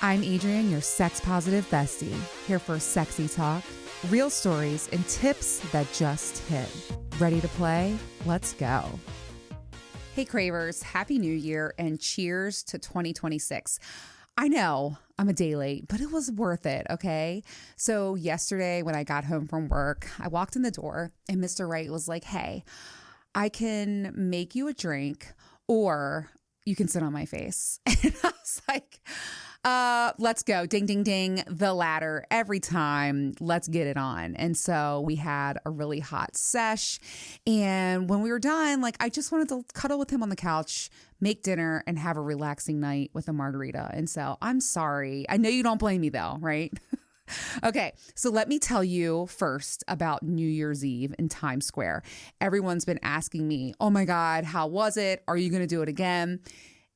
I'm Adrienne, your sex positive bestie, here for sexy talk, real stories, and tips that just hit. Ready to play? Let's go. Hey Cravers, Happy New Year and cheers to 2026. I know I'm a day late, but it was worth it, okay? So yesterday when I got home from work, I walked in the door and Mr. Wright was like, hey, I can make you a drink or you can sit on my face. And I was like, let's go. Ding, ding, ding. The latter every time. Let's get it on. And so we had a really hot sesh. And when we were done, I just wanted to cuddle with him on the couch, make dinner, and have a relaxing night with a margarita. And so I'm sorry. I know you don't blame me though, right? Okay, so let me tell you first about New Year's Eve in Times Square. Everyone's been asking me, oh my God, how was it? Are you going to do it again?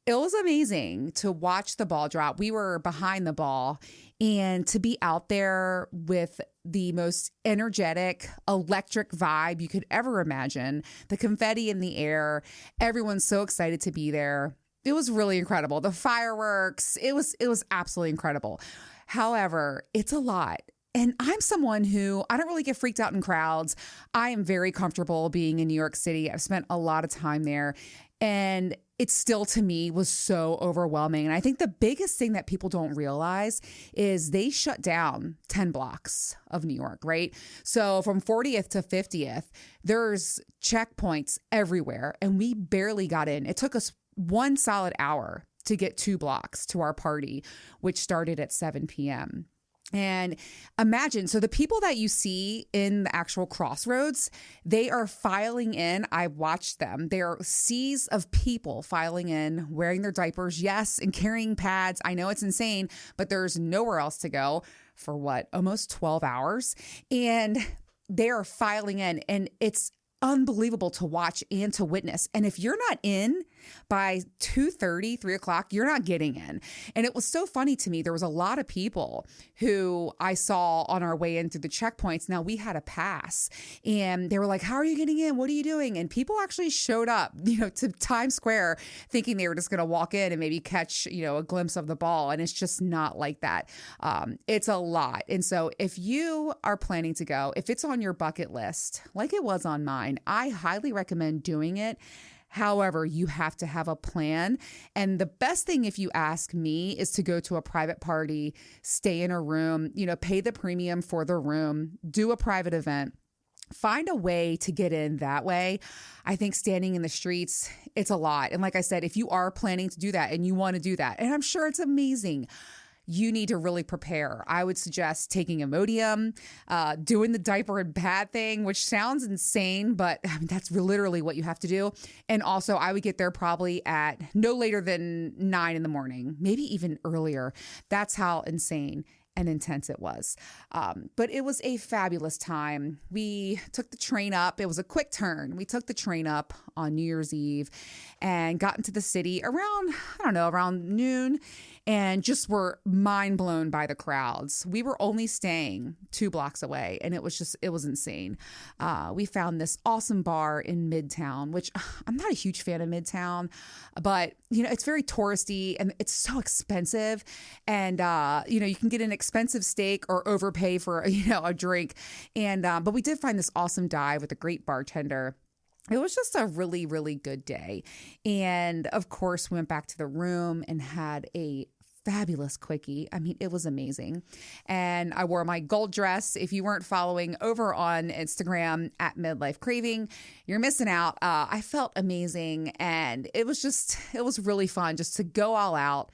It was amazing to watch the ball drop. We were behind the ball, and to be out there with the most energetic, electric vibe you could ever imagine, the confetti in the air, everyone's so excited to be there. It was really incredible. The fireworks, it was absolutely incredible. However, it's a lot. And I'm someone who, I don't really get freaked out in crowds. I am very comfortable being in New York City. I've spent a lot of time there. And it still, to me, was so overwhelming. And I think the biggest thing that people don't realize is they shut down 10 blocks of New York, right? So from 40th to 50th, there's checkpoints everywhere. And we barely got in. It took us 1 solid hour to get 2 blocks to our party, which started at 7 p.m. And imagine, so the people that you see in the actual crossroads, they are filing in. I watched them. There are seas of people filing in, wearing their diapers, yes, and carrying pads. I know it's insane, but there's nowhere else to go for almost 12 hours. And they are filing in, and it's unbelievable to watch and to witness. And if you're not in by 2:30, 3 o'clock, you're not getting in. And it was so funny to me. There was a lot of people who I saw on our way in through the checkpoints. Now we had a pass and they were like, how are you getting in? What are you doing? And people actually showed up, to Times Square thinking they were just going to walk in and maybe catch, a glimpse of the ball. And it's just not like that. It's a lot. And so if you are planning to go, if it's on your bucket list, like it was on mine, I highly recommend doing it. However, you have to have a plan. And the best thing, if you ask me, is to go to a private party, stay in a room, pay the premium for the room, do a private event. Find a way to get in that way. I think standing in the streets, it's a lot. And like I said, if you are planning to do that and you want to do that, and I'm sure it's amazing, you need to really prepare. I would suggest taking Imodium, doing the diaper and pad thing, which sounds insane, but that's literally what you have to do. And also, I would get there probably at no later than 9 in the morning, maybe even earlier. That's how insane and intense it was. But it was a fabulous time. We took the train up. It was a quick turn. We took the train up on New Year's Eve and got into the city around noon, and just were mind blown by the crowds. We were only staying 2 blocks away, and it was insane. We found this awesome bar in Midtown, which I'm not a huge fan of Midtown, but it's very touristy and it's so expensive. And, you can get an expensive steak or overpay for, a drink. And, but we did find this awesome dive with a great bartender. It was just a really, really good day. And of course, we went back to the room and had a fabulous quickie. I mean, it was amazing. And I wore my gold dress. If you weren't following over on Instagram at Midlife Craving, you're missing out. I felt amazing. And it was really fun just to go all out,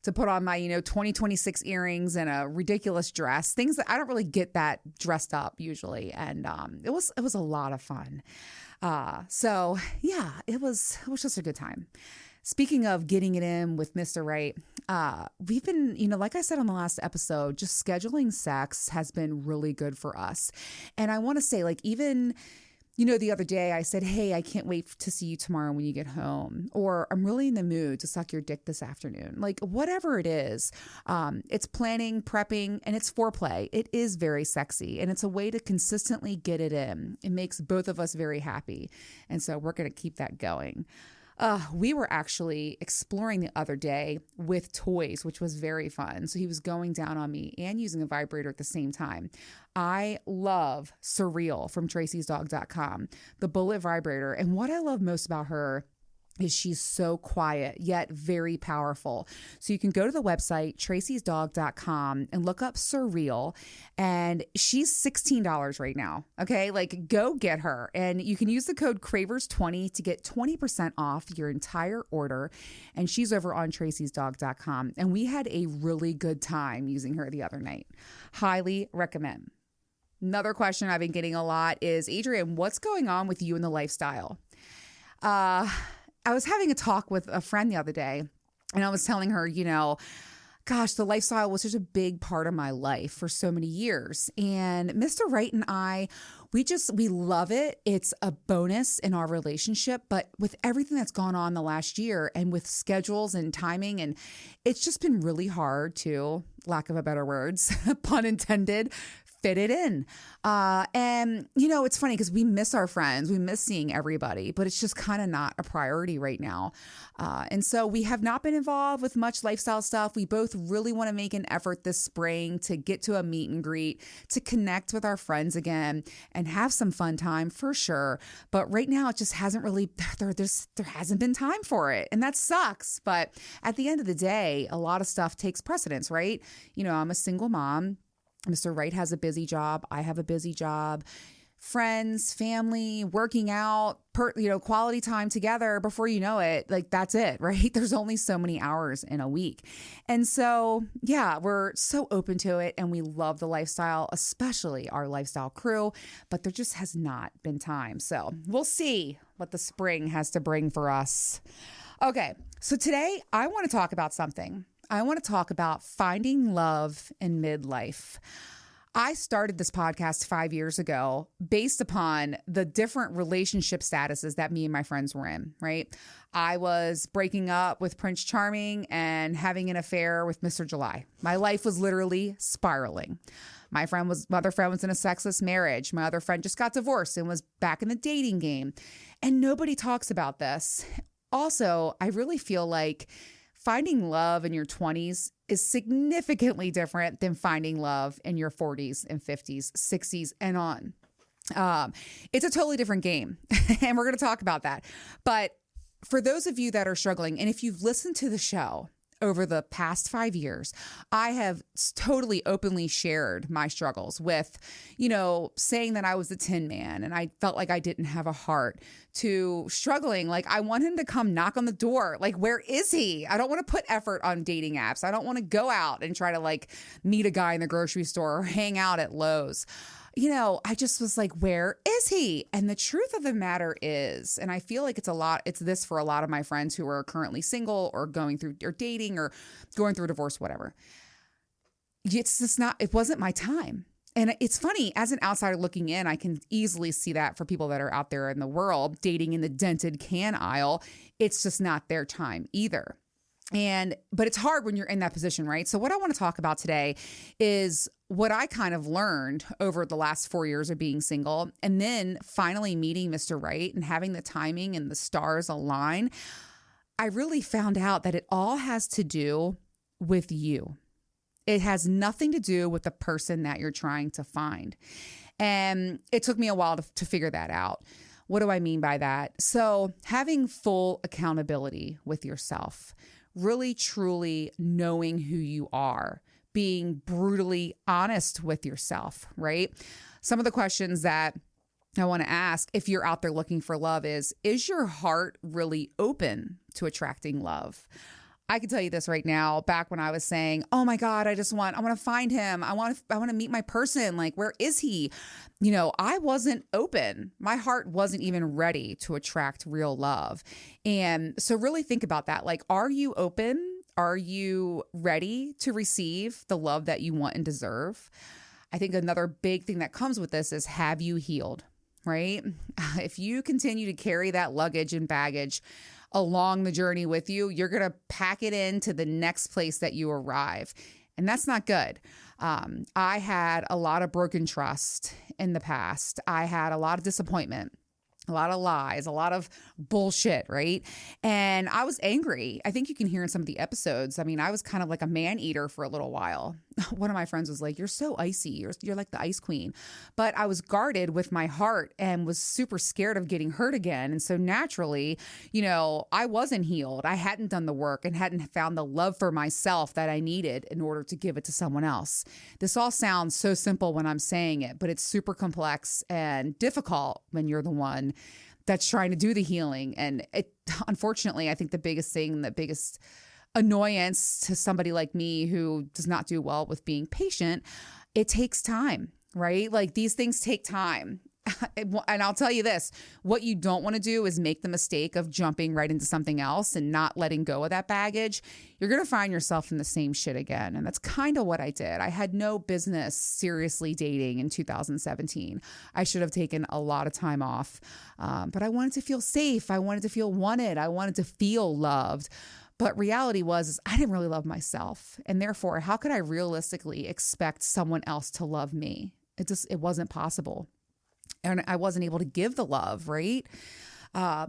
to put on my, 2026 earrings and a ridiculous dress, things that I don't really get that dressed up usually. And it was a lot of fun. So yeah, it was just a good time. Speaking of getting it in with Mr. Right, we've been, like I said on the last episode, just scheduling sex has been really good for us. And I want to say, even, the other day I said, hey, I can't wait to see you tomorrow when you get home, or I'm really in the mood to suck your dick this afternoon. Whatever it is, it's planning, prepping, and it's foreplay. It is very sexy, and it's a way to consistently get it in. It makes both of us very happy. And so we're going to keep that going. We were actually exploring the other day with toys, which was very fun. So he was going down on me and using a vibrator at the same time. I love Surreal from tracysdog.com, the bullet vibrator. And what I love most about her is she's so quiet, yet very powerful. So you can go to the website, tracysdog.com, and look up Surreal, and she's $16 right now. Okay, like go get her. And you can use the code Cravers20 to get 20% off your entire order. And she's over on tracysdog.com. And we had a really good time using her the other night. Highly recommend. Another question I've been getting a lot is, Adrienne, what's going on with you and the lifestyle? I was having a talk with a friend the other day, and I was telling her, gosh, the lifestyle was such a big part of my life for so many years. And Mr. Right and I, we love it. It's a bonus in our relationship, but with everything that's gone on the last year and with schedules and timing, and it's just been really hard to, lack of a better words, pun intended, fit it in. And it's funny because we miss our friends, we miss seeing everybody, but it's just kind of not a priority right now. And so we have not been involved with much lifestyle stuff. We both really want to make an effort this spring to get to a meet and greet, to connect with our friends again and have some fun time for sure. But right now it just hasn't really, there hasn't been time for it. And that sucks. But at the end of the day, a lot of stuff takes precedence, right? I'm a single mom. Mr. Wright has a busy job. I have a busy job. Friends, family, working out, quality time together. Before you know it, like that's it, right? There's only so many hours in a week. And so, yeah, we're so open to it and we love the lifestyle, especially our lifestyle crew, but there just has not been time. So we'll see what the spring has to bring for us. Okay, so today I want to talk about something. I want to talk about finding love in midlife. I started this podcast 5 years ago based upon the different relationship statuses that me and my friends were in, right? I was breaking up with Prince Charming and having an affair with Mr. July. My life was literally spiraling. My other friend was in a sexless marriage. My other friend just got divorced and was back in the dating game. And nobody talks about this. Also, I really feel like finding love in your 20s is significantly different than finding love in your 40s and 50s, 60s, and on. It's a totally different game, and we're going to talk about that. But for those of you that are struggling, and if you've listened to the show over the past 5 years, I have totally openly shared my struggles with, saying that I was a tin man and I felt like I didn't have a heart, to struggling. Like, I want him to come knock on the door. Like, where is he? I don't want to put effort on dating apps. I don't want to go out and try to meet a guy in the grocery store or hang out at Lowe's. I just was like, where is he? And the truth of the matter is, and I feel like it's this for a lot of my friends who are currently single or going through or dating or going through a divorce, whatever. It wasn't my time. And it's funny, as an outsider looking in, I can easily see that for people that are out there in the world dating in the dented can aisle, it's just not their time either. But it's hard when you're in that position, right? So what I want to talk about today is what I kind of learned over the last 4 years of being single, and then finally meeting Mr. Right and having the timing and the stars align. I really found out that it all has to do with you. It has nothing to do with the person that you're trying to find. And it took me a while to figure that out. What do I mean by that? So having full accountability with yourself, really truly knowing who you are, being brutally honest with yourself, right? Some of the questions that I want to ask if you're out there looking for love is your heart really open to attracting love? I can tell you this right now, back when I was saying, oh my God, I want to find him. I want to meet my person. Like, where is he? I wasn't open. My heart wasn't even ready to attract real love. And so really think about that. Like, are you open? Are you ready to receive the love that you want and deserve? I think another big thing that comes with this is, have you healed, right? If you continue to carry that luggage and baggage along the journey with you, you're going to pack it into the next place that you arrive. And that's not good. I had a lot of broken trust in the past. I had a lot of disappointment. a lot of lies, a lot of bullshit, right? And I was angry. I think you can hear in some of the episodes. I mean, I was kind of like a man eater for a little while. One of my friends was like, "You're so icy. You're like the ice queen." But I was guarded with my heart and was super scared of getting hurt again. And so naturally, I wasn't healed. I hadn't done the work and hadn't found the love for myself that I needed in order to give it to someone else. This all sounds so simple when I'm saying it, but it's super complex and difficult when you're the one that's trying to do the healing. And unfortunately, I think the biggest annoyance to somebody like me who does not do well with being patient, it takes time, right? Like these things take time. And I'll tell you this, what you don't want to do is make the mistake of jumping right into something else and not letting go of that baggage. You're going to find yourself in the same shit again. And that's kind of what I did. I had no business seriously dating in 2017. I should have taken a lot of time off. But I wanted to feel safe. I wanted to feel wanted. I wanted to feel loved. But reality was I didn't really love myself. And therefore, how could I realistically expect someone else to love me? It wasn't possible. And I wasn't able to give the love, right?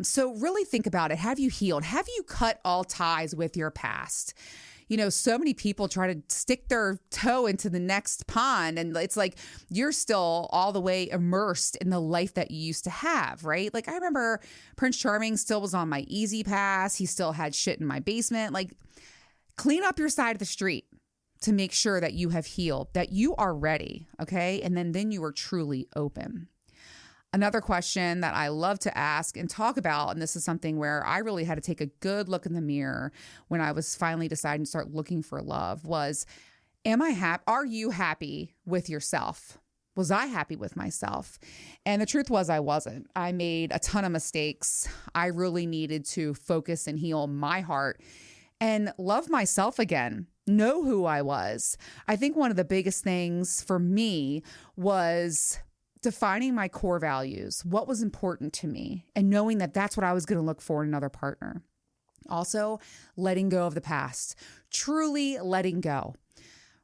So really think about it. Have you healed? Have you cut all ties with your past? So many people try to stick their toe into the next pond, and it's like you're still all the way immersed in the life that you used to have, right? Like I remember Prince Charming still was on my easy pass. He still had shit in my basement. Like clean up your side of the street to make sure that you have healed, that you are ready, okay? And then you are truly open. Another question that I love to ask and talk about, and this is something where I really had to take a good look in the mirror when I was finally deciding to start looking for love, was, are you happy with yourself? Was I happy with myself? And the truth was I wasn't. I made a ton of mistakes. I really needed to focus and heal my heart and love myself again. Know who I was. I think one of the biggest things for me was defining my core values, what was important to me, and knowing that that's what I was going to look for in another partner. Also, letting go of the past, truly letting go,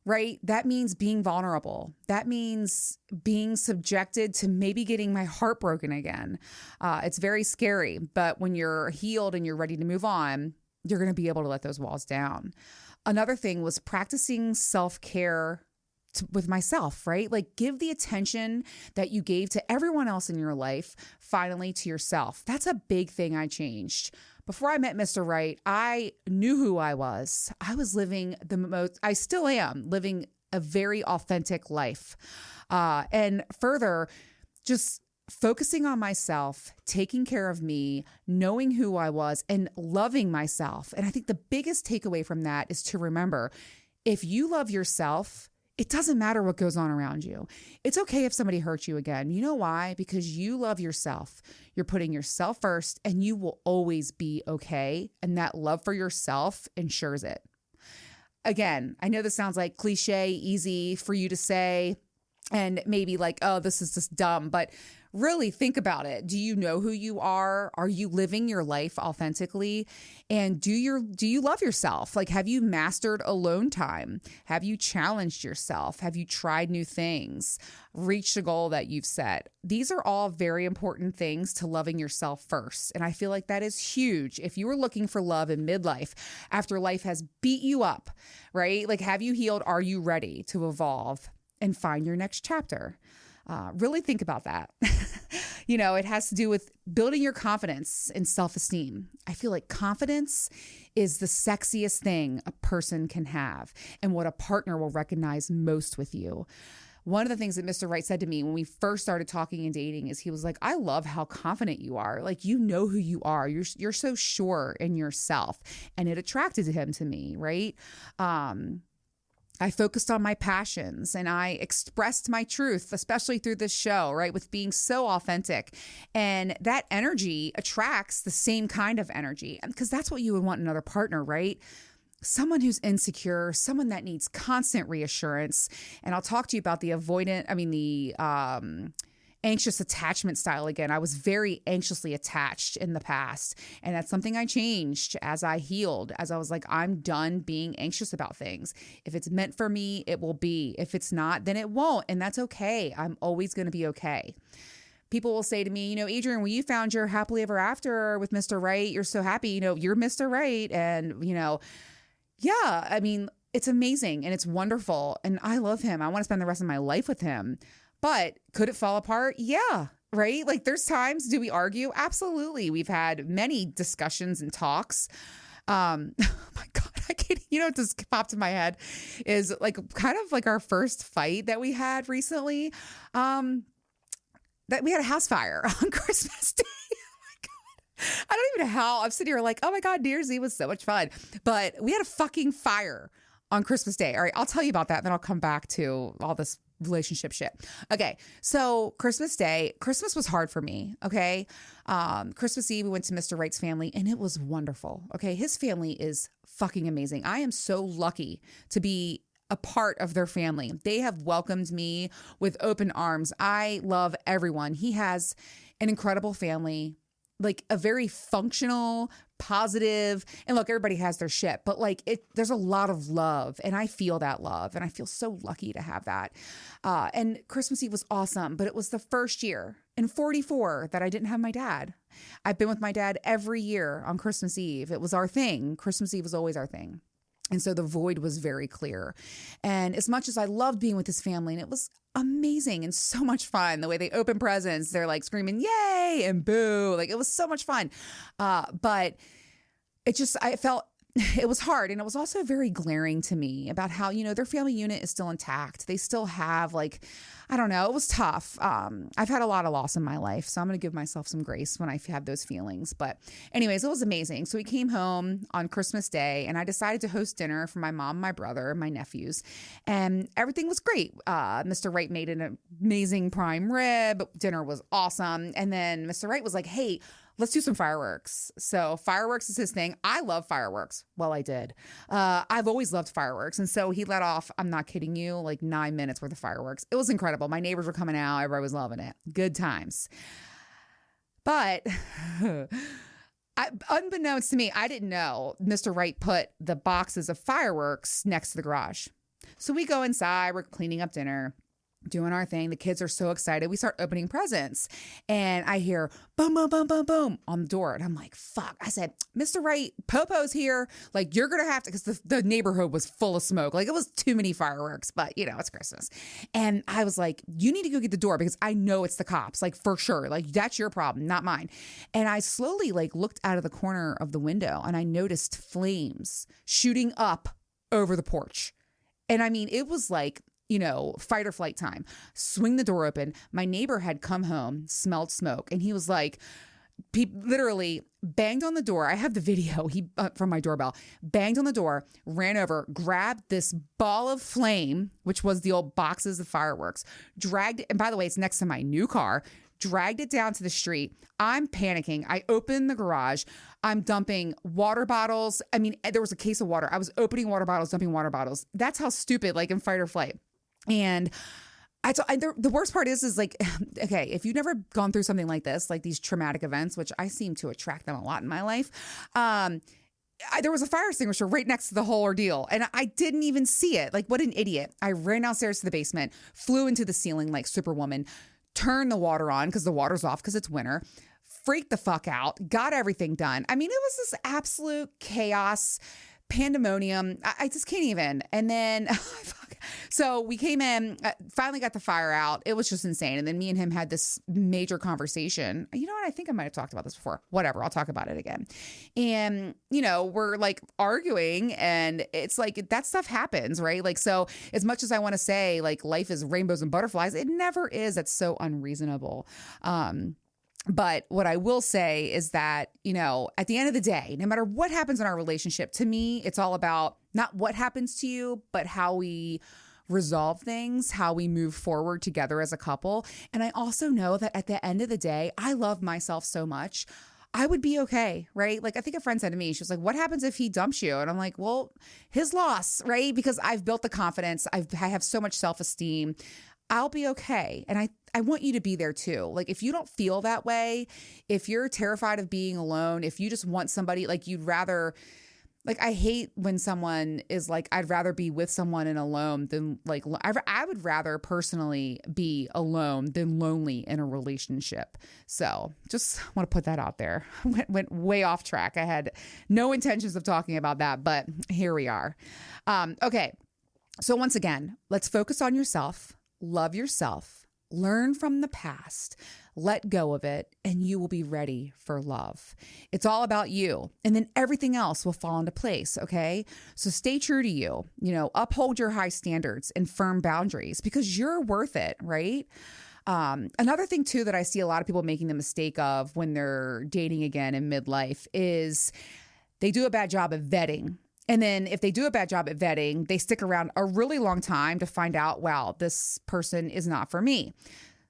right? That means being vulnerable. That means being subjected to maybe getting my heart broken again. It's very scary, but when you're healed and you're ready to move on, you're going to be able to let those walls down. Another thing was practicing self-care with myself, right? Like give the attention that you gave to everyone else in your life, finally to yourself. That's a big thing I changed. Before I met Mr. Right, I knew who I was. I was living I still am living a very authentic life. And further, just focusing on myself, taking care of me, knowing who I was, and loving myself. And I think the biggest takeaway from that is to remember, if you love yourself, it doesn't matter what goes on around you. It's okay if somebody hurts you again. You know why? Because you love yourself. You're putting yourself first, and you will always be okay. And that love for yourself ensures it. Again, I know this sounds like cliche, easy for you to say, and maybe like, oh, this is just dumb, but really think about it. Do you know who you are? Are you living your life authentically? And do you love yourself? Like, have you mastered alone time? Have you challenged yourself? Have you tried new things? Reached a goal that you've set? These are all very important things to loving yourself first. And I feel like that is huge. If you were looking for love in midlife, after life has beat you up, right? Like, have you healed? Are you ready to evolve and find your next chapter? Really think about that. It has to do with building your confidence and self-esteem. I feel like confidence is the sexiest thing a person can have and what a partner will recognize most with you. One of the things that Mr. Right said to me when we first started talking and dating is he was like, I love how confident you are. Like, you know who you are. You're so sure in yourself. And it attracted him to me, right? I focused on my passions and I expressed my truth, especially through this show, right? With being so authentic. And that energy attracts the same kind of energy, because that's what you would want in another partner, right? Someone who's insecure, someone that needs constant reassurance. And I'll talk to you about the anxious attachment style again. I was very anxiously attached in the past. And that's something I changed as I healed, as I was like, I'm done being anxious about things. If it's meant for me, it will be. If it's not, then it won't. And that's okay. I'm always going to be okay. people will say to me, Adrian, when you found your happily ever after with Mr. Right, you're so happy, you're Mr. Right. And, yeah, I mean, it's amazing and it's wonderful. And I love him. I want to spend the rest of my life with him. But could it fall apart? Yeah. Right? Like there's times, do we argue? Absolutely. We've had many discussions and talks. Oh my God, I can't, what just popped in my head is like kind of like our first fight that we had recently. That we had a house fire on Christmas Day. I don't even know how. I'm sitting here like, oh my God, New Year's Eve was so much fun. But we had a fucking fire on Christmas Day. All right, I'll tell you about that. And then I'll come back to all this relationship shit. Okay, so Christmas Day, Christmas was hard for me, okay? Christmas Eve, we went to Mr. Wright's family, and it was wonderful, okay? His family is fucking amazing. I am so lucky to be a part of their family. They have welcomed me with open arms. I love everyone. He has an incredible family, like a very functional, positive, and look, everybody has their shit, but like there's a lot of love and I feel that love and I feel so lucky to have that. And Christmas Eve was awesome, but it was the first year in 44 that I didn't have my dad. I've been with my dad every year on Christmas Eve. It was our thing. Christmas Eve was always our thing. And so the void was very clear. And as much as I loved being with his family, and it was amazing and so much fun, the way they open presents, they're like screaming, yay, and boo. Like it was so much fun. But I felt it was hard. And it was also very glaring to me about how, their family unit is still intact. They still have like, I don't know, it was tough. I've had a lot of loss in my life, so I'm going to give myself some grace when I have those feelings. But anyways, it was amazing. So we came home on Christmas Day and I decided to host dinner for my mom, my brother, my nephews, and everything was great. Mr. Wright made an amazing prime rib. Dinner was awesome. And then Mr. Wright was like, hey, let's do some fireworks. So fireworks is his thing. I love fireworks. Well, I did. I've always loved fireworks. And so he let off, I'm not kidding you, like 9 minutes worth of fireworks. It was incredible. My neighbors were coming out. Everybody was loving it. Good times. But unbeknownst to me, I didn't know Mr. Wright put the boxes of fireworks next to the garage. So we go inside. We're cleaning up dinner, doing our thing. The kids are so excited. We start opening presents and I hear boom, boom, boom, boom, boom on the door. And I'm like, fuck. I said, Mr. Wright, Popo's here. Like, you're going to have to, because the neighborhood was full of smoke. Like, it was too many fireworks, but it's Christmas. And I was like, you need to go get the door because I know it's the cops, like for sure. Like, that's your problem, not mine. And I slowly like looked out of the corner of the window and I noticed flames shooting up over the porch. And I mean, it was like, fight or flight time. Swing the door open. My neighbor had come home, smelled smoke, and he was like, literally banged on the door. I have the video from my doorbell, banged on the door, ran over, grabbed this ball of flame, which was the old boxes of fireworks, dragged it. And by the way, it's next to my new car, dragged it down to the street. I'm panicking. I open the garage. I'm dumping water bottles. I mean, there was a case of water. I was opening water bottles, dumping water bottles. That's how stupid, like in fight or flight. And the worst part is like, okay, if you've never gone through something like this, like these traumatic events, which I seem to attract them a lot in my life, there was a fire extinguisher right next to the whole ordeal. And I didn't even see it. Like, what an idiot. I ran downstairs to the basement, flew into the ceiling like Superwoman, turned the water on because the water's off because it's winter, freaked the fuck out, got everything done. I mean, it was this absolute chaos, pandemonium. I just can't even. And then so we came in, finally got the fire out. It was just insane. And then me and him had this major conversation. You know what? I think I might have talked about this before. Whatever. I'll talk about it again. And, we're like arguing and it's like that stuff happens, right? Like, so as much as I want to say like life is rainbows and butterflies, it never is. That's so unreasonable. But what I will say is that, at the end of the day, no matter what happens in our relationship, to me, it's all about not what happens to you, but how we resolve things, how we move forward together as a couple. And I also know that at the end of the day, I love myself so much. I would be okay, right? Like, I think a friend said to me, she was like, what happens if he dumps you? And I'm like, well, his loss, right? Because I've built the confidence. I have so much self-esteem. I'll be okay. And I want you to be there too. Like, if you don't feel that way, if you're terrified of being alone, if you just want somebody, like you'd rather Like, I hate when someone is like, I'd rather be with someone and alone than like, I would rather personally be alone than lonely in a relationship. So just want to put that out there. Went way off track. I had no intentions of talking about that, but here we are. Okay. So once again, let's focus on yourself, love yourself, learn from the past, let go of it, and you will be ready for love. It's all about you. And then everything else will fall into place. Okay. So stay true to you, uphold your high standards and firm boundaries because you're worth it. Right. Another thing too, that I see a lot of people making the mistake of when they're dating again in midlife is they do a bad job of vetting. And then if they do a bad job at vetting, they stick around a really long time to find out, wow, this person is not for me.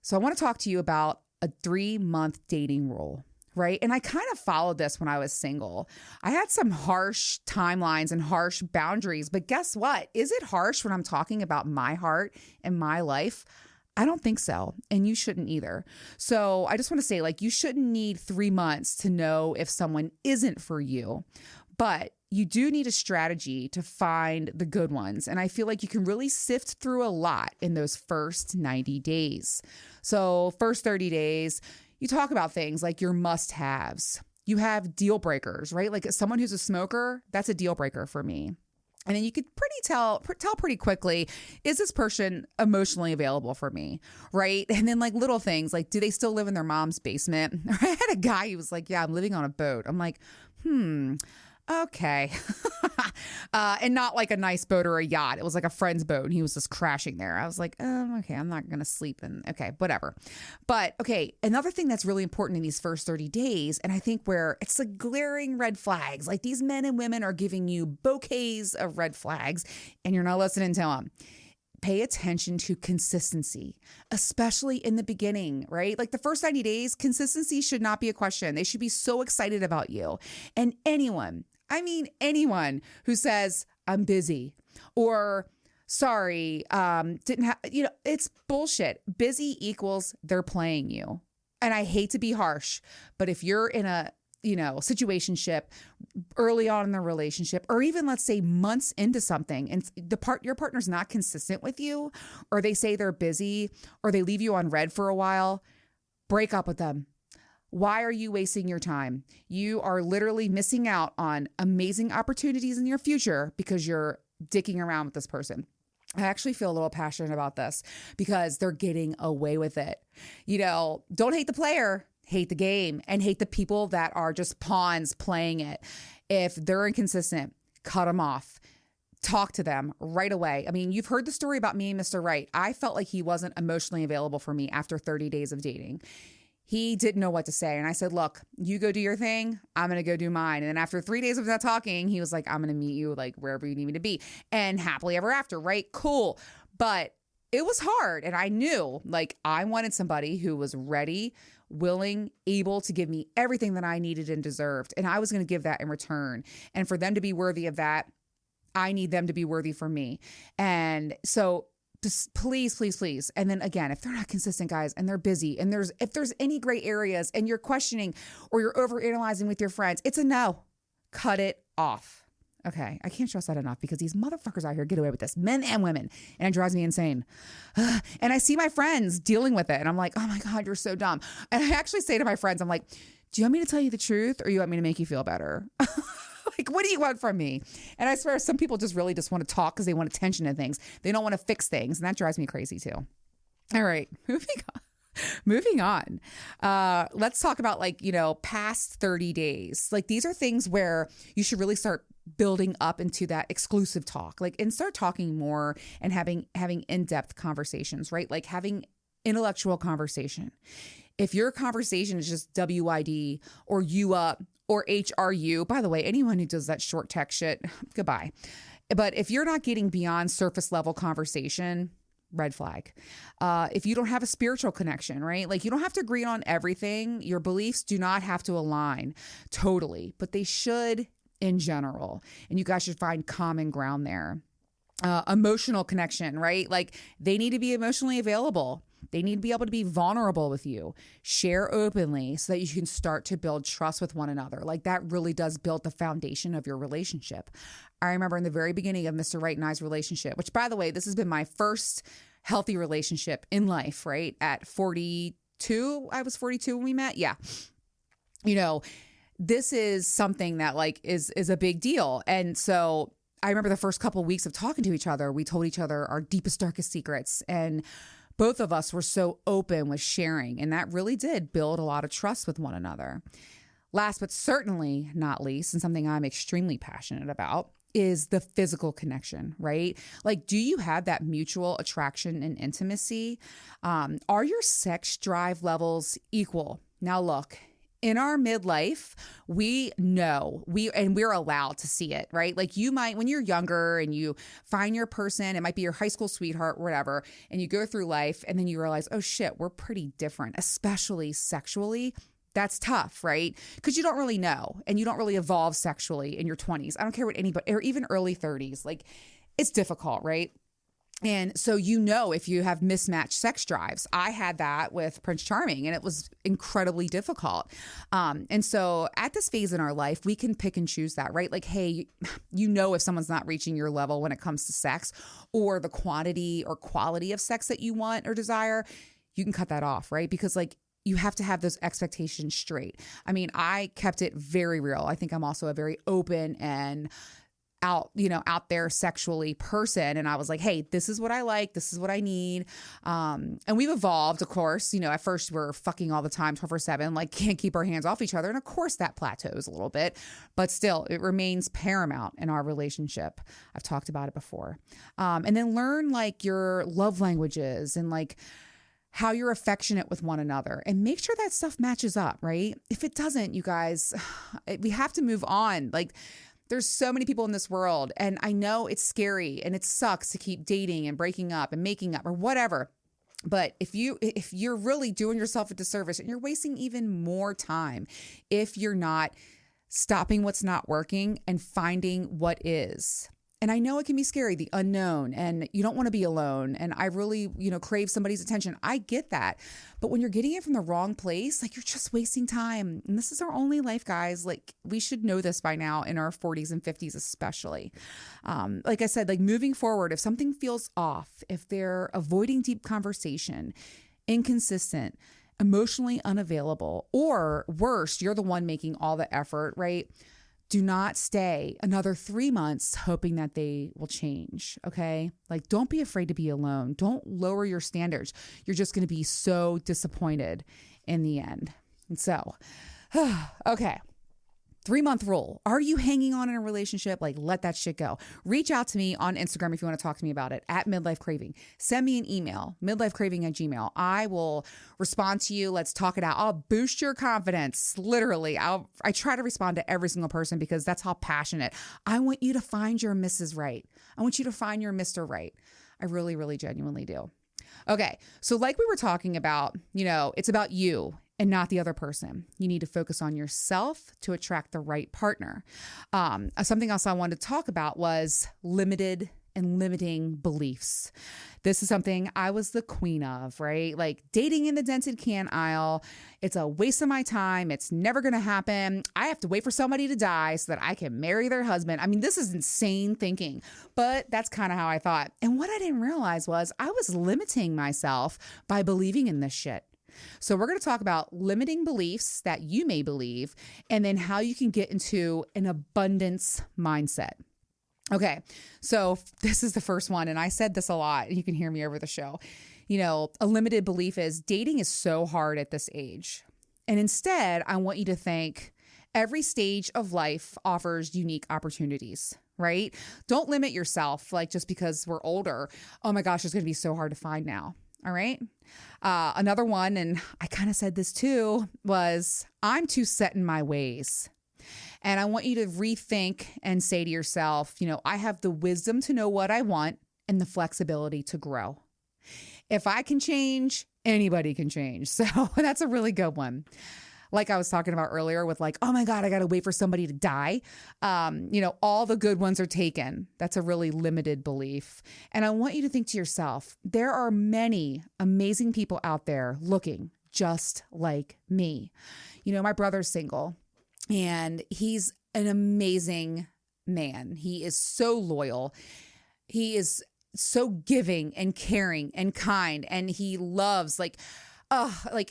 So I want to talk to you about a 3-month dating rule, right? And I kind of followed this when I was single. I had some harsh timelines and harsh boundaries, but guess what? Is it harsh when I'm talking about my heart and my life? I don't think so. And you shouldn't either. So I just want to say, you shouldn't need 3 months to know if someone isn't for you, but you do need a strategy to find the good ones. And I feel like you can really sift through a lot in those first 90 days. So first 30 days, you talk about things like your must-haves. You have deal breakers, right? Like someone who's a smoker, that's a deal breaker for me. And then you could tell pretty quickly, is this person emotionally available for me, right? And then little things like, do they still live in their mom's basement? I had a guy who was like, yeah, I'm living on a boat. I'm like, okay. And not like a nice boat or a yacht. It was like a friend's boat and he was just crashing there. I was like, okay, I'm not going to sleep in. Okay, whatever. But okay, another thing that's really important in these first 30 days, and I think where it's the glaring red flags, like these men and women are giving you bouquets of red flags and you're not listening to them. Pay attention to consistency, especially in the beginning, right? Like the first 90 days, consistency should not be a question. They should be so excited about you. And anyone who says, I'm busy or sorry, didn't have, it's bullshit. Busy equals they're playing you. And I hate to be harsh, but if you're in a situationship early on in the relationship, or even let's say months into something and your partner's not consistent with you, or they say they're busy, or they leave you on red for a while, break up with them. Why are you wasting your time? You are literally missing out on amazing opportunities in your future because you're dicking around with this person. I actually feel a little passionate about this because they're getting away with it. Don't hate the player. Hate the game and hate the people that are just pawns playing it. If they're inconsistent, cut them off. Talk to them right away. I mean, you've heard the story about me and Mr. Right. I felt like he wasn't emotionally available for me after 30 days of dating. He didn't know what to say. And I said, look, you go do your thing. I'm going to go do mine. And then after 3 days of that talking, he was like, I'm going to meet you wherever you need me to be. And happily ever after, right? Cool. But it was hard. And I knew I wanted somebody who was ready, willing, able to give me everything that I needed and deserved. And I was going to give that in return. And for them to be worthy of that, I need them to be worthy for me. And so just please, please, please. And then again, if they're not consistent, guys, and they're busy, and if there's any gray areas and you're questioning or you're overanalyzing with your friends, it's a no. Cut it off. Okay, I can't stress that enough because these motherfuckers out here get away with this, men and women, and it drives me insane. And I see my friends dealing with it, and I'm like, oh my God, you're so dumb. And I actually say to my friends, I'm like, do you want me to tell you the truth or you want me to make you feel better? What do you want from me? And I swear some people just really just want to talk because they want attention to things. They don't want to fix things, and that drives me crazy too. All right, moving on. Let's talk about past 30 days. These are things where you should really start building up into that exclusive talk, and start talking more and having in-depth conversations, right? Having intellectual conversation. If your conversation is just WID or you up or HRU, by the way, anyone who does that short text shit, goodbye. But if you're not getting beyond surface level conversation, red flag. If you don't have a spiritual connection, right? You don't have to agree on everything. Your beliefs do not have to align totally, but they should in general. And you guys should find common ground there. Emotional connection, right? They need to be emotionally available. They need to be able to be vulnerable with you, share openly so that you can start to build trust with one another. Like that really does build the foundation of your relationship. I remember in the very beginning of Mr. Right and I's relationship, which by the way, this has been my first healthy relationship in life, right? At 42, I was 42 when we met. Yeah. You know, this is something that like is a big deal. And so I remember the first couple of weeks of talking to each other, we told each other our deepest, darkest secrets. And both of us were so open with sharing. And that really did build a lot of trust with one another. Last but certainly not least, and something I'm extremely passionate about, is the physical connection, right? Like, do you have that mutual attraction and intimacy? Are your sex drive levels equal? Now look, in our midlife, we know we're allowed to see it, right? Like you might, when you're younger and you find your person, it might be your high school sweetheart, whatever, and you go through life and then you realize, oh shit, we're pretty different, especially sexually. That's tough, right? Because you don't really know and you don't really evolve sexually in your 20s. I don't care what anybody, or even early 30s, like it's difficult, right? And so, you know, if you have mismatched sex drives, I had that with Prince Charming and it was incredibly difficult. And so at this phase in our life, we can pick and choose that, right? Like, hey, you know, if someone's not reaching your level when it comes to sex or the quantity or quality of sex that you want or desire, you can cut that off, right? Because like, you have to have those expectations straight. I mean, I kept it very real. I think I'm also a very open and out there sexually person. And I was like, hey, this is what I like. This is what I need. And we've evolved, of course. You know, at first we're fucking all the time, 24/7, like can't keep our hands off each other. And of course that plateaus a little bit, but still it remains paramount in our relationship. I've talked about it before. And then learn like your love languages and like how you're affectionate with one another and make sure that stuff matches up, right? If it doesn't, you guys, we have to move on. Like, there's so many people in this world, and I know it's scary and it sucks to keep dating and breaking up and making up or whatever. But if you're really doing yourself a disservice and you're wasting even more time if you're not stopping what's not working and finding what is. And I know it can be scary, the unknown, and you don't want to be alone. And I really, crave somebody's attention. I get that. But when you're getting it from the wrong place, like you're just wasting time. And this is our only life, guys. Like we should know this by now in our 40s and 50s, especially. Like I said, like moving forward, if something feels off, if they're avoiding deep conversation, inconsistent, emotionally unavailable, or worse, you're the one making all the effort, right? Do not stay another 3 months hoping that they will change, okay? Like, don't be afraid to be alone. Don't lower your standards. You're just going to be so disappointed in the end. And so, okay. 3-month rule. Are you hanging on in a relationship? Like, let that shit go. Reach out to me on Instagram if you want to talk to me about it, at Midlife Craving. Send me an email, midlifecraving@gmail.com. I will respond to you. Let's talk it out. I'll boost your confidence. Literally. I try to respond to every single person because that's how passionate. I want you to find your Mrs. Right. I want you to find your Mr. Right. I really, really genuinely do. Okay. So like we were talking about, it's about you and not the other person. You need to focus on yourself to attract the right partner. Something else I wanted to talk about was limited and limiting beliefs. This is something I was the queen of, right? Like dating in the dented can aisle. It's a waste of my time. It's never going to happen. I have to wait for somebody to die so that I can marry their husband. I mean, this is insane thinking, but that's kind of how I thought. And what I didn't realize was I was limiting myself by believing in this shit. So we're going to talk about limiting beliefs that you may believe, and then how you can get into an abundance mindset. Okay, so this is the first one, and I said this a lot. You can hear me over the show. A limited belief is dating is so hard at this age. And instead, I want you to think every stage of life offers unique opportunities, right? Don't limit yourself, like just because we're older. Oh my gosh, it's going to be so hard to find now. All right. Another one, and I kind of said this too, was I'm too set in my ways. And I want you to rethink and say to yourself, I have the wisdom to know what I want and the flexibility to grow. If I can change, anybody can change. So that's a really good one. like I was talking about earlier with like, oh my God, I got to wait for somebody to die. All the good ones are taken. That's a really limited belief. And I want you to think to yourself, there are many amazing people out there looking just like me. My brother's single and he's an amazing man. He is so loyal. He is so giving and caring and kind. And he loves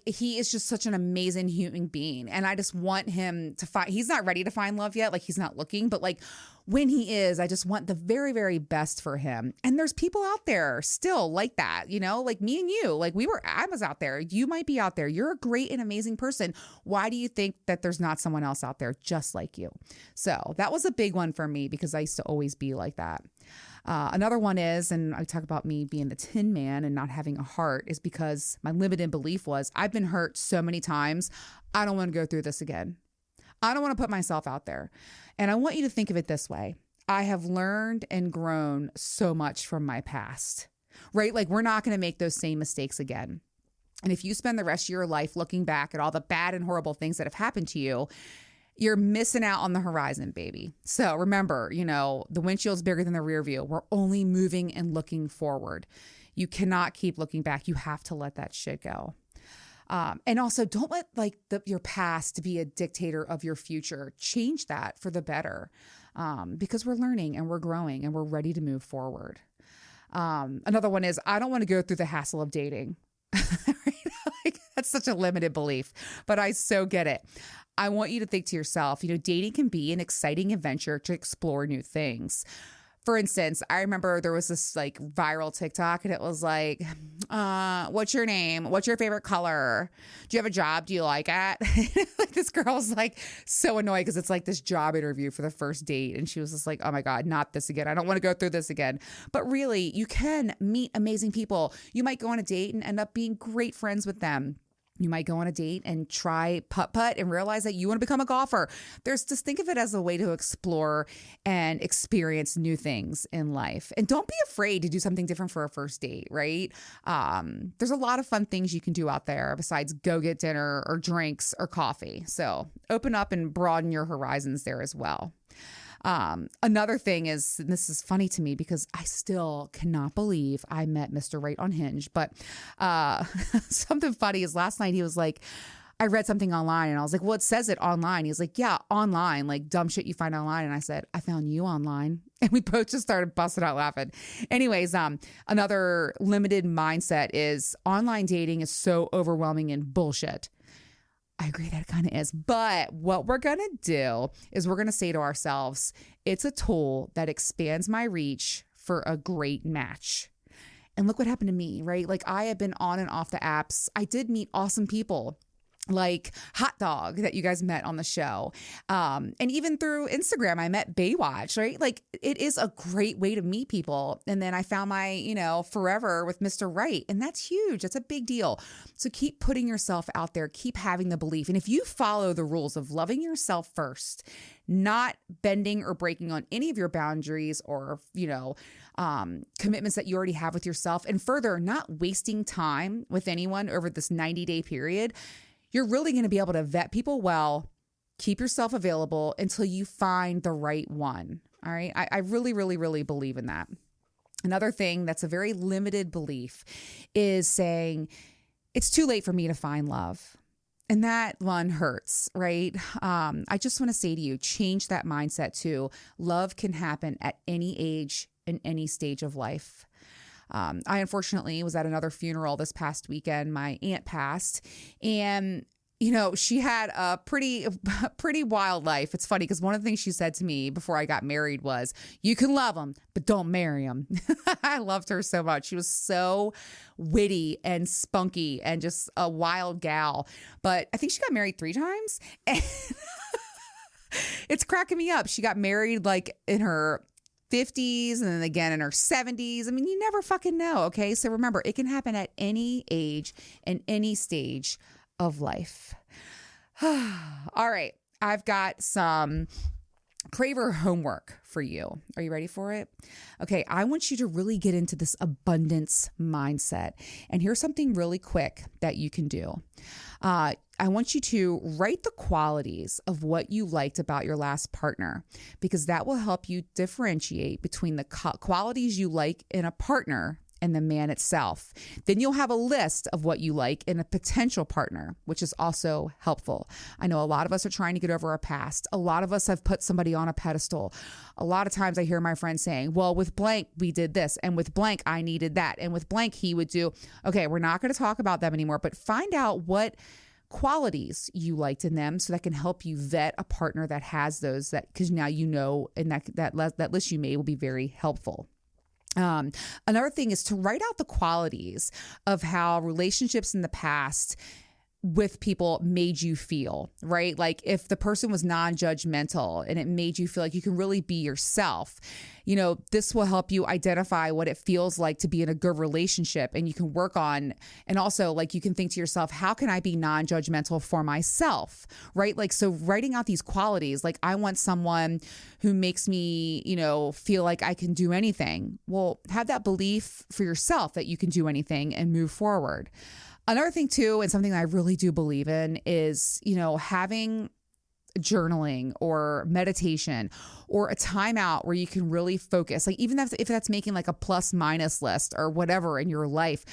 he is just such an amazing human being. And I just want him to he's not ready to find love yet. Like he's not looking, but like when he is, I just want the very, very best for him. And there's people out there still like that, like me and you, like I was out there. You might be out there. You're a great and amazing person. Why do you think that there's not someone else out there just like you? So that was a big one for me because I used to always be like that. Another one is, and I talk about me being the Tin Man and not having a heart, is because my limited belief was I've been hurt so many times. I don't want to go through this again. I don't want to put myself out there. And I want you to think of it this way. I have learned and grown so much from my past, right? Like we're not going to make those same mistakes again. And if you spend the rest of your life looking back at all the bad and horrible things that have happened to you, you're missing out on the horizon, baby. So remember, the windshield's bigger than the rear view. We're only moving and looking forward. You cannot keep looking back. You have to let that shit go. And also don't let your past be a dictator of your future. Change that for the better. Because we're learning and we're growing and we're ready to move forward. Another one is I don't want to go through the hassle of dating. That's such a limited belief, but I so get it. I want you to think to yourself, dating can be an exciting adventure to explore new things. For instance, I remember there was this viral TikTok and it was like, what's your name? What's your favorite color? Do you have a job? Do you like it? This girl's so annoyed because it's this job interview for the first date. And she was just like, oh my God, not this again. I don't want to go through this again. But really, you can meet amazing people. You might go on a date and end up being great friends with them. You might go on a date and try putt-putt and realize that you want to become a golfer. Just think of it as a way to explore and experience new things in life. And don't be afraid to do something different for a first date, right? There's a lot of fun things you can do out there besides go get dinner or drinks or coffee. So open up and broaden your horizons there as well. Another thing is, and this is funny to me because I still cannot believe I met Mr. Right on Hinge, but something funny is last night he was like, I read something online and I was like, well, it says it online. He was like, yeah, online, like dumb shit you find online. And I said, I found you online. And we both just started busting out laughing. Anyways, another limited mindset is online dating is so overwhelming and bullshit. I agree that it kind of is. But what we're going to do is we're going to say to ourselves, it's a tool that expands my reach for a great match. And look what happened to me, right? I have been on and off the apps. I did meet awesome people like Hot Dog that you guys met on the show. And even through Instagram, I met Baywatch, right? It is a great way to meet people. And then I found my, forever with Mr. Right. And that's huge. That's a big deal. So keep putting yourself out there. Keep having the belief. And if you follow the rules of loving yourself first, not bending or breaking on any of your boundaries or, commitments that you already have with yourself, and further, not wasting time with anyone over this 90-day period, you're really going to be able to vet people well, keep yourself available until you find the right one. All right. I really, really, really believe in that. Another thing that's a very limited belief is saying it's too late for me to find love. And that one hurts, right? I just want to say to you, change that mindset to love can happen at any age and any stage of life. I unfortunately was at another funeral this past weekend. My aunt passed, and she had a pretty wild life. It's funny because one of the things she said to me before I got married was, you can love them, but don't marry them. I loved her so much. She was so witty and spunky and just a wild gal. But I think she got married 3 times. And it's cracking me up. She got married in her 50s and then again in her 70s. I mean, you never fucking know. Okay. So remember, it can happen at any age and any stage of life. All right. I've got some Craver homework for you. Are you ready for it? Okay. I want you to really get into this abundance mindset. And here's something really quick that you can do. I I want you to write the qualities of what you liked about your last partner, because that will help you differentiate between the qualities you like in a partner and the man itself. Then you'll have a list of what you like in a potential partner, which is also helpful. I know a lot of us are trying to get over our past. A lot of us have put somebody on a pedestal. A lot of times I hear my friends saying, well, with blank, we did this, and with blank, I needed that, and with blank, he would do. Okay, we're not going to talk about them anymore, but find out what qualities you liked in them, so that can help you vet a partner that has those, that because now you know, and that list you made will be very helpful. Another thing is to write out the qualities of how relationships in the past with people made you feel, right? Like if the person was non-judgmental and it made you feel like you can really be yourself, this will help you identify what it feels like to be in a good relationship, and you can work on, and also like you can think to yourself, how can I be non-judgmental for myself, right? Like, so writing out these qualities, like I want someone who makes me, feel like I can do anything. Well, have that belief for yourself that you can do anything and move forward. Another thing too, and something that I really do believe in is, having journaling or meditation or a timeout where you can really focus. Like even if that's making like a plus minus list or whatever in your life,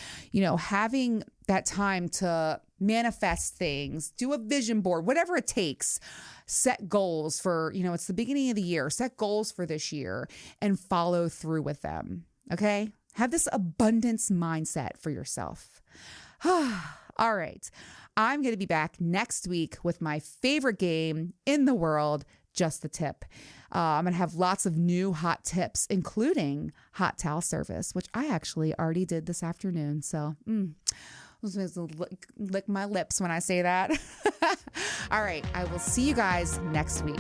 having that time to manifest things, do a vision board, whatever it takes, set goals for, it's the beginning of the year, set goals for this year and follow through with them. Okay. Have this abundance mindset for yourself. All right. I'm going to be back next week with my favorite game in the world, Just the Tip. I'm going to have lots of new hot tips, including hot towel service, which I actually already did this afternoon. So, I was going to lick my lips when I say that. All right. I will see you guys next week.